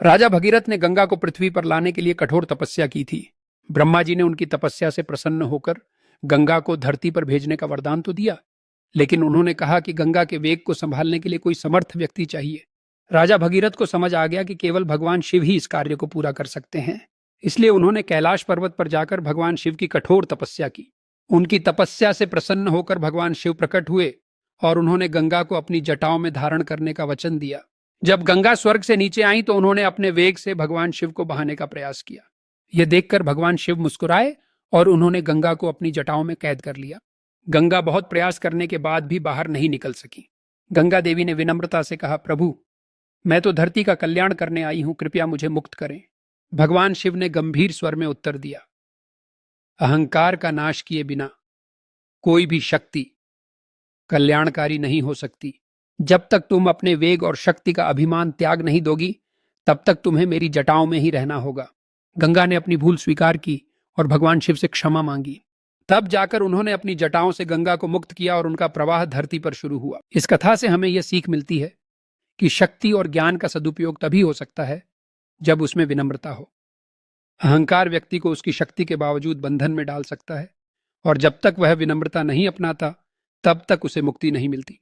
राजा भगीरथ ने गंगा को पृथ्वी पर लाने के लिए कठोर तपस्या की थी। ब्रह्मा जी ने उनकी तपस्या से प्रसन्न होकर गंगा को धरती पर भेजने का वरदान तो दिया, लेकिन उन्होंने कहा कि गंगा के वेग को संभालने के लिए कोई समर्थ व्यक्ति चाहिए। राजा भगीरथ को समझ आ गया कि केवल भगवान शिव ही इस कार्य को पूरा कर सकते हैं। इसलिए उन्होंने कैलाश पर्वत पर जाकर भगवान शिव की कठोर तपस्या की। उनकी तपस्या से प्रसन्न होकर भगवान शिव प्रकट हुए और उन्होंने गंगा को अपनी जटाओं में धारण करने का वचन दिया। जब गंगा स्वर्ग से नीचे आई तो उन्होंने अपने वेग से भगवान शिव को बहाने का प्रयास किया। यह देखकर भगवान शिव मुस्कुराए और उन्होंने गंगा को अपनी जटाओं में कैद कर लिया। गंगा बहुत प्रयास करने के बाद भी बाहर नहीं निकल सकी। गंगा देवी ने विनम्रता से कहा, प्रभु, मैं तो धरती का कल्याण करने आई हूं, कृपया मुझे मुक्त करें। भगवान शिव ने गंभीर स्वर में उत्तर दिया, अहंकार का नाश किए बिना कोई भी शक्ति कल्याणकारी नहीं हो सकती। जब तक तुम अपने वेग और शक्ति का अभिमान त्याग नहीं दोगी, तब तक तुम्हें मेरी जटाओं में ही रहना होगा। गंगा ने अपनी भूल स्वीकार की और भगवान शिव से क्षमा मांगी। तब जाकर उन्होंने अपनी जटाओं से गंगा को मुक्त किया और उनका प्रवाह धरती पर शुरू हुआ। इस कथा से हमें यह सीख मिलती है कि शक्ति और ज्ञान का सदुपयोग तभी हो सकता है जब उसमें विनम्रता हो। अहंकार व्यक्ति को उसकी शक्ति के बावजूद बंधन में डाल सकता है, और जब तक वह विनम्रता नहीं अपनाता, तब तक उसे मुक्ति नहीं मिलती।